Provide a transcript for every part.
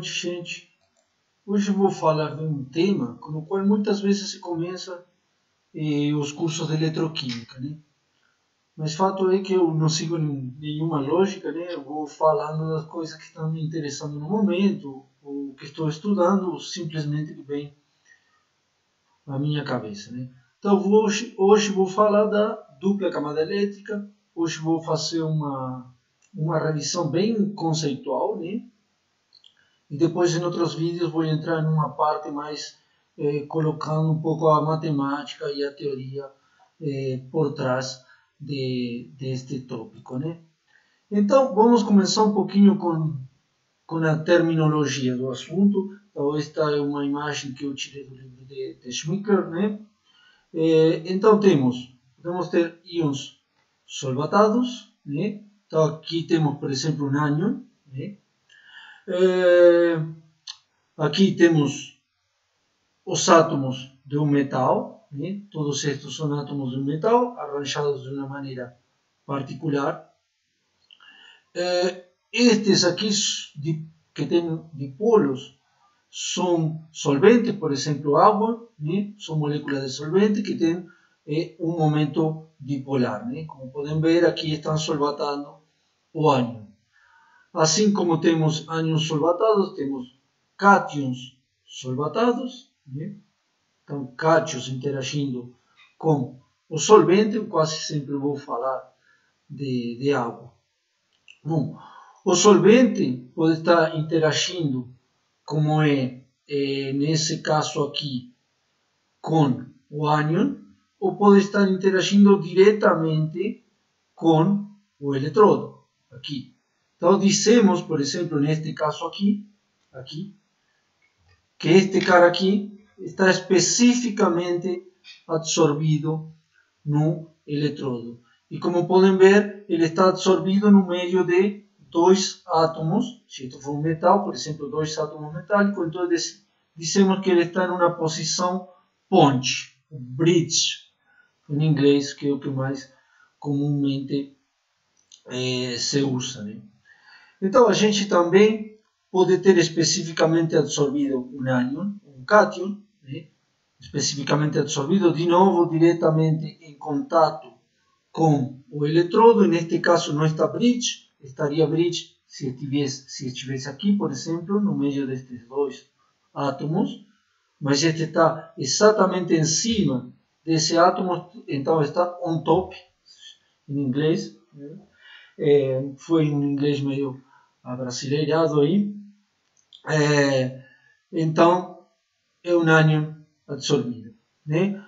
noite, gente. Hoje eu vou falar de um tema com o qual muitas vezes se começa os cursos de eletroquímica, né? Mas fato é que eu não sigo nenhuma lógica, né? Eu vou falando das coisas que estão me interessando no momento, ou que estou estudando, ou simplesmente que vem à minha cabeça, né? Então hoje vou falar da dupla camada elétrica. Hoje vou fazer uma revisão bem conceitual, né? E depois em outros vídeos vou entrar numa parte mais colocando um pouco a matemática e a teoria por trás deste tópico, né? Então vamos começar um pouquinho com a terminologia do assunto. Então esta é uma imagem que eu tirei do livro de Schmicker, né? Então podemos ter íons solvatados, né? Então aqui temos, por exemplo, um ânion, né? Aqui temos os átomos de um metal, né? Todos estes são átomos de um metal arranjados de uma maneira particular. Estes aqui que têm dipolos são solventes, por exemplo, água, né? São moléculas de solvente que têm um momento dipolar, né? Como podem ver, aqui estão solvatando o ânion. Assim como temos ânions solvatados, temos cátions solvatados, né? Então cátions interagindo com o solvente. Eu quase sempre vou falar de água. Bom, o solvente pode estar interagindo, como nesse caso aqui, com o ânion, ou pode estar interagindo diretamente com o eletrodo, aqui. Então dizemos, por exemplo, neste caso aqui, que este cara aqui está especificamente absorvido no eletrodo. E como podem ver, ele está absorvido no meio de dois átomos. Se isto for um metal, por exemplo, dois átomos metálicos, então dizemos que ele está em uma posição ponte, bridge, em inglês, que é o que mais comumente se usa, né? Então, a gente também pode ter especificamente absorvido um ânion, um cátion, né? Especificamente absorvido, de novo, diretamente em contato com o eletrodo. Neste caso não está bridge, estaria bridge se estivesse aqui, por exemplo, no meio destes dois átomos, mas este está exatamente em cima desse átomo, então está on top, em inglês, né? Foi um inglês meio abrasileirado aí. Então é um ânion absorvido, né?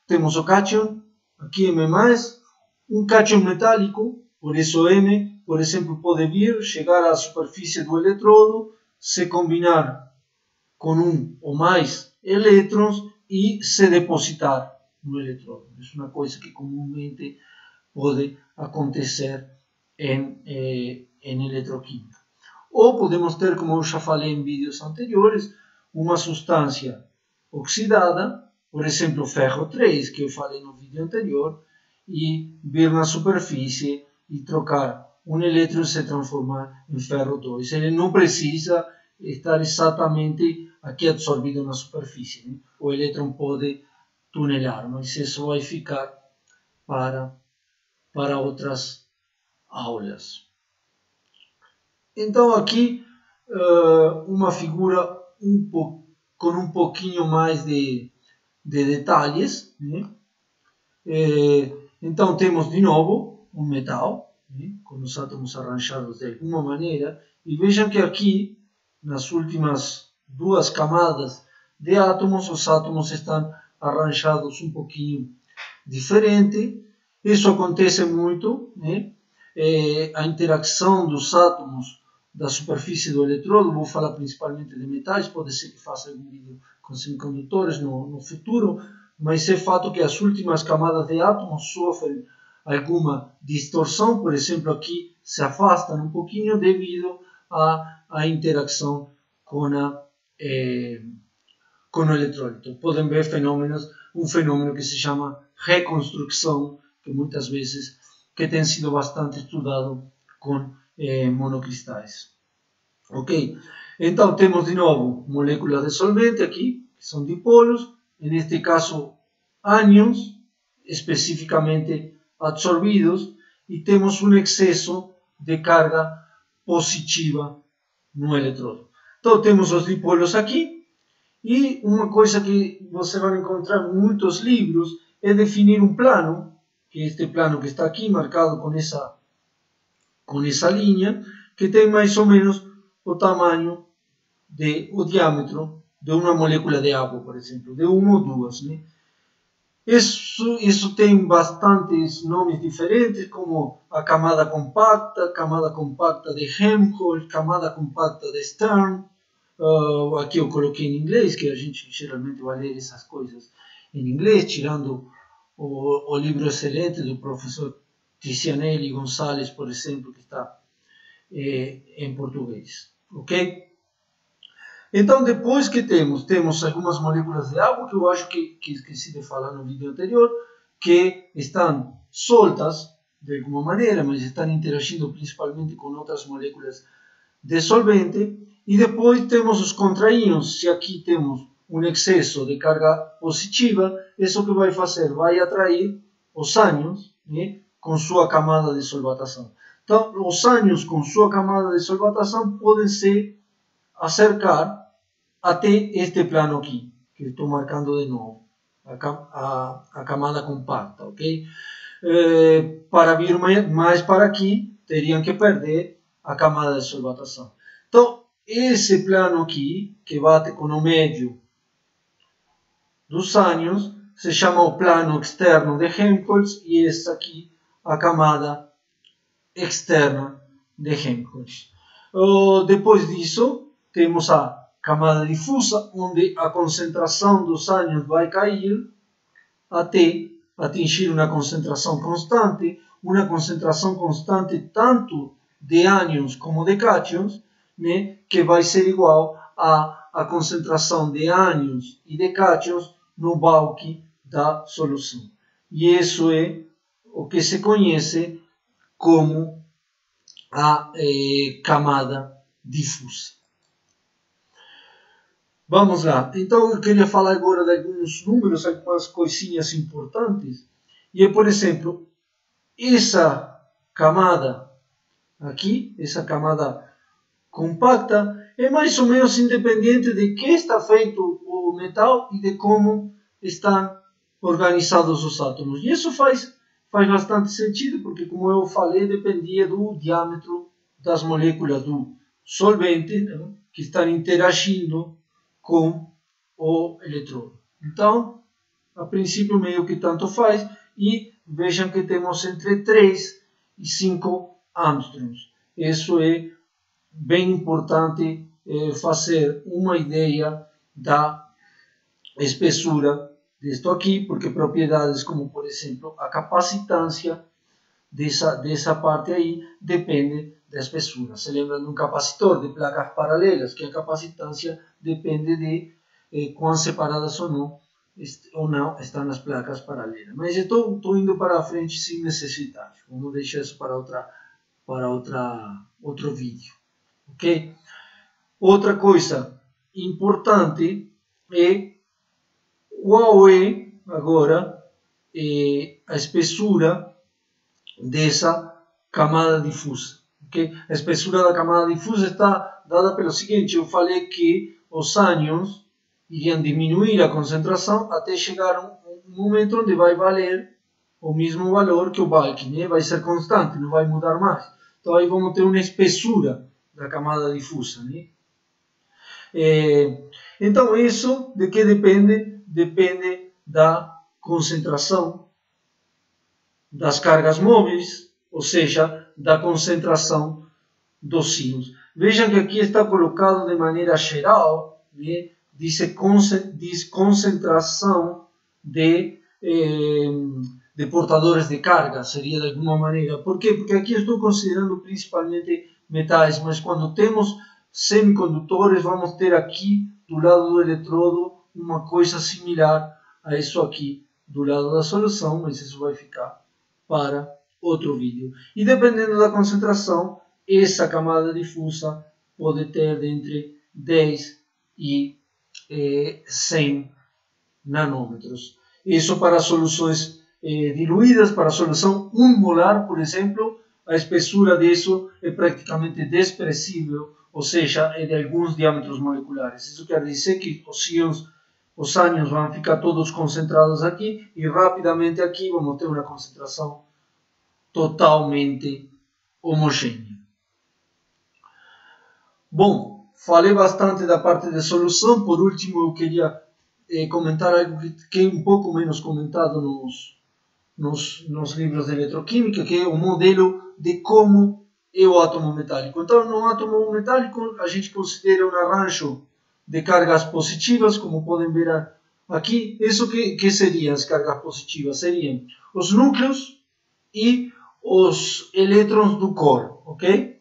Temos o cátion, aqui M+, um cátion metálico, por isso M, por exemplo, pode chegar à superfície do eletrodo, se combinar com um ou mais elétrons e se depositar no eletrodo. Isso é uma coisa que comumente pode acontecer em eletroquímica. Ou podemos ter, como eu já falei em vídeos anteriores, uma substância oxidada, por exemplo, ferro 3, que eu falei no vídeo anterior, e vir na superfície e trocar um elétron e se transformar em ferro 2. Ele não precisa estar exatamente aqui absorvido na superfície, né? O elétron pode tunelar, mas isso vai ficar para outras aulas. Então aqui uma figura com um pouquinho mais de detalhes, né? Então temos de novo um metal, né? Com os átomos arranjados de alguma maneira, e vejam que aqui nas últimas duas camadas de átomos, os átomos estão arranjados um pouquinho diferente. Isso acontece muito, né? A interação dos átomos da superfície do eletrodo. Vou falar principalmente de metais, pode ser que faça algum vídeo com semicondutores no futuro, mas é fato que as últimas camadas de átomos sofrem alguma distorção, por exemplo, aqui se afastam um pouquinho devido à interação com o eletrólito. Podem ver um fenômeno que se chama reconstrução, que muitas vezes tem sido bastante estudado com monocristais. Ok? Então, temos de novo moléculas de solvente aqui, que são dipolos, neste caso ânions, especificamente absorvidos, e temos um excesso de carga positiva no eletrodo. Então, temos os dipolos aqui, e uma coisa que você vai encontrar em muitos livros é definir um plano, que é este plano que está aqui, marcado com essa linha, que tem mais ou menos o tamanho o diâmetro de uma molécula de água, por exemplo, de uma ou duas, né? Isso tem bastantes nomes diferentes, como a camada compacta de Helmholtz, camada compacta de Stern. Aqui eu coloquei em inglês, que a gente geralmente vai ler essas coisas em inglês, tirando o livro excelente do professor Tizianelli Gonçalves, por exemplo, que está em português. Ok? Então, depois que temos algumas moléculas de água, que eu acho que esqueci de falar no vídeo anterior, que estão soltas de alguma maneira, mas estão interagindo principalmente com outras moléculas de solvente. E depois temos os contraíons. Se aqui temos um excesso de carga positiva, isso que vai fazer? Vai atrair os ânions, né, com sua camada de solvatação. Então, os ânions com sua camada de solvatação podem se acercar até este plano aqui, que estou marcando de novo, a camada compacta, ok? Para vir mais para aqui, teriam que perder a camada de solvatação. Então, esse plano aqui, que bate com o médio dos ânions, se chama o plano externo de Helmholtz, e essa aqui, a camada externa de Helmholtz. Depois disso, temos a camada difusa, onde a concentração dos ânions vai cair até atingir uma concentração constante tanto de ânions como de cátions, né, que vai ser igual à concentração de ânions e de cátions no bulk da solução. E isso é o que se conhece como a camada difusa. Vamos lá. Então, eu queria falar agora de alguns números, algumas coisinhas importantes. E, por exemplo, essa camada aqui, essa camada compacta, é mais ou menos independente de que está feito o metal e de como estão organizados os átomos. E isso faz bastante sentido, porque, como eu falei, dependia do diâmetro das moléculas do solvente, né, que estão interagindo com o eletrodo. Então, a princípio, meio que tanto faz. E vejam que temos entre 3 e 5 angstroms. Isso é bem importante fazer uma ideia da espessura disto aqui, porque propriedades como, por exemplo, a capacitância dessa parte aí depende da espessura. Se lembra de um capacitor de placas paralelas, que a capacitância depende de quão separadas ou não estão as placas paralelas. Mas estou indo para a frente sem necessidade. Vamos deixar isso para outro vídeo. Ok? Outra coisa importante é qual é agora a espessura dessa camada difusa. Okay? A espessura da camada difusa está dada pelo seguinte: eu falei que os ânions iriam diminuir a concentração até chegar a um momento onde vai valer o mesmo valor que o bulk, né? Vai ser constante, não vai mudar mais. Então aí vamos ter uma espessura da camada difusa. Né? Então isso de que depende? Depende da concentração das cargas móveis, ou seja, da concentração dos íons. Vejam que aqui está colocado de maneira geral, né? diz concentração de portadores de carga, seria de alguma maneira. Por quê? Porque aqui estou considerando principalmente metais, mas quando temos semicondutores, vamos ter aqui do lado do eletrodo uma coisa similar a isso aqui do lado da solução, mas isso vai ficar para outro vídeo. E dependendo da concentração, essa camada difusa pode ter de entre 10 e 100 nanômetros. Isso para soluções diluídas. Para a solução 1 molar, por exemplo, a espessura disso é praticamente desprezível, ou seja, é de alguns diâmetros moleculares. Isso quer dizer que os ânions vão ficar todos concentrados aqui e rapidamente aqui vamos ter uma concentração totalmente homogênea. Bom, falei bastante da parte de solução. Por último, eu queria comentar algo que é um pouco menos comentado nos livros de eletroquímica, que é o modelo de como é o átomo metálico. Então, no átomo metálico, a gente considera um arranjo de cargas positivas, como podem ver aqui. Isso que seriam as cargas positivas? Seriam os núcleos e os elétrons do core, ok?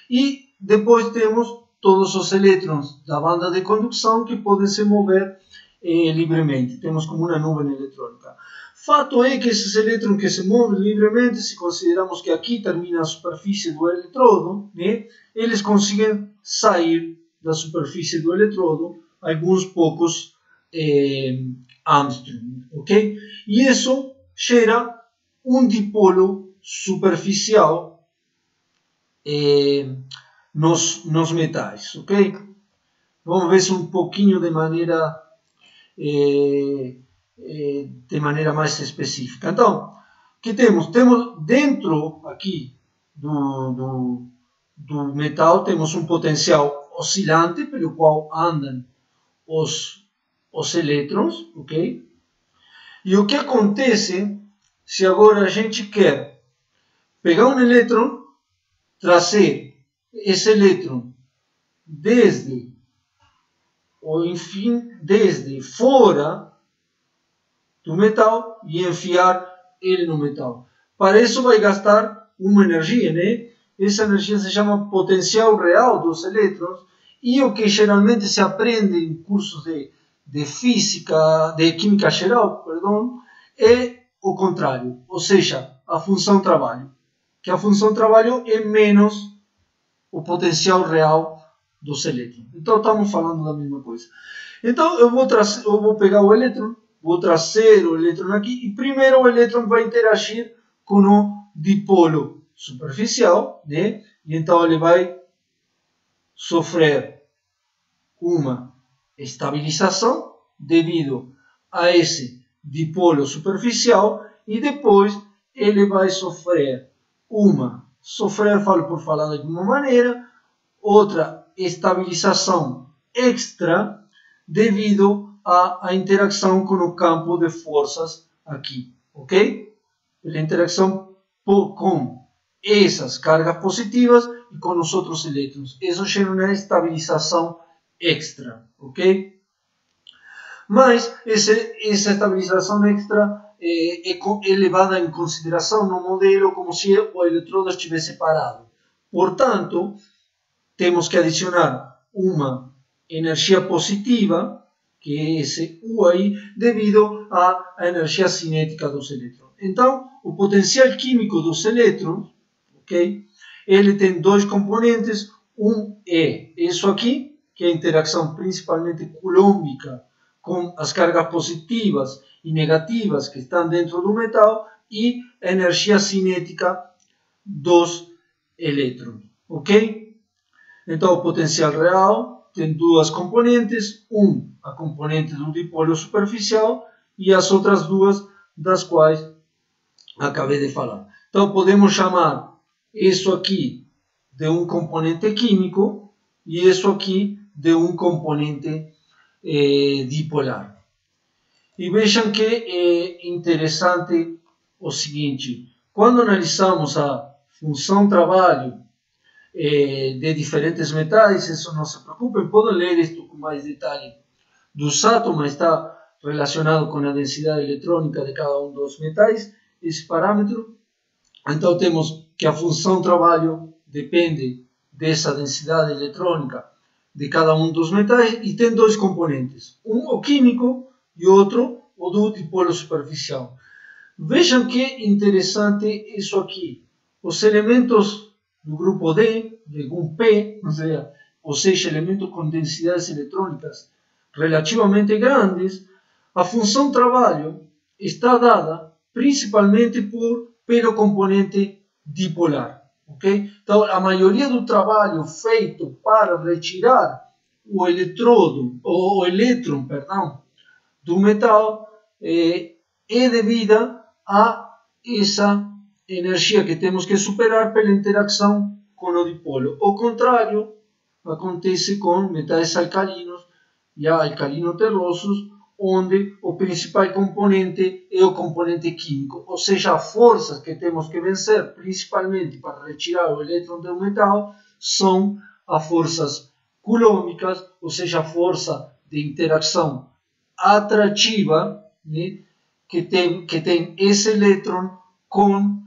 E depois temos todos os elétrons da banda de condução que podem se mover livremente. Temos como uma nuvem eletrônica. Fato é que esses elétrons que se movem livremente, se consideramos que aqui termina a superfície do eletrodo, né, eles conseguem sair da superfície do eletrodo alguns poucos Armstrong, ok? E isso gera um dipolo superficial nos metais, ok? Vamos ver isso um pouquinho de maneira mais específica. Então, que temos? Temos dentro aqui do metal, temos um potencial oscilante pelo qual andam os elétrons, ok? E o que acontece se agora a gente quer pegar um elétron, trazer esse elétron desde fora do metal e enfiar ele no metal. Para isso vai gastar uma energia, né? Essa energia se chama potencial real dos elétrons, e o que geralmente se aprende em cursos de física, de química geral, perdão, é o contrário, ou seja, a função trabalho. Que a função trabalho é menos o potencial real dos elétrons. Então estamos falando da mesma coisa. Então eu vou pegar o elétron, vou trazer o elétron aqui, e primeiro o elétron vai interagir com o dipolo superficial, né? E então ele vai sofrer uma estabilização devido a esse dipolo superficial, e depois ele vai sofrer falo por falar de alguma maneira, outra estabilização extra devido à interação com o campo de forças aqui, ok? A interação com essas cargas positivas e com os outros elétrons. Isso gera uma estabilização extra, ok? Mas essa estabilização extra é levada em consideração no modelo como se o eletrodo estivesse parado. Portanto, temos que adicionar uma energia positiva, que é esse U aí, devido à energia cinética dos elétrons. Então, o potencial químico dos elétrons, ok? Ele tem dois componentes. Um é isso aqui, que é a interação principalmente coulombica com as cargas positivas e negativas que estão dentro do metal, e a energia cinética dos elétrons, ok? Então, o potencial real tem duas componentes, a componente do dipolo superficial e as outras duas das quais acabei de falar. Então, podemos chamar isso aqui de um componente químico e isso aqui de um componente dipolar. E vejam que é interessante o seguinte: quando analisamos a função trabalho de diferentes metais, isso não se preocupem, podem ler isto com mais detalhe dos átomos, está relacionado com a densidade eletrônica de cada um dos metais, esse parâmetro. Então temos que a função trabalho depende dessa densidade eletrônica de cada um dos metais, e tem dois componentes, o químico e outro o do dipolo superficial. Vejam que interessante isso aqui. Os elementos do grupo D, de um P, ou seja, ou seja, elementos com densidades eletrônicas relativamente grandes, a função trabalho está dada principalmente pelo componente dipolar. Okay? Então, a maioria do trabalho feito para retirar o eletrodo, ou o elétron, perdão, do metal é devida a essa energia que temos que superar pela interação com o dipolo. O contrário acontece com metais alcalinos e alcalino-terrosos, onde o principal componente é o componente químico, ou seja, as forças que temos que vencer, principalmente para retirar o elétron do metal, são as forças coulombricas, ou seja, a força de interação atrativa, né, que tem esse elétron com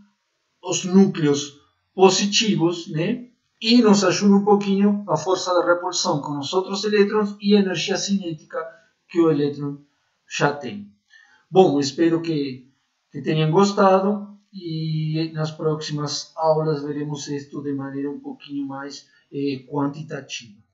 os núcleos positivos, né, e nos ajuda um pouquinho a força de repulsão com os outros elétrons e a energia cinética que o elétron já tem. Bom, espero que tenham gostado e nas próximas aulas veremos isto de maneira um pouquinho mais quantitativa.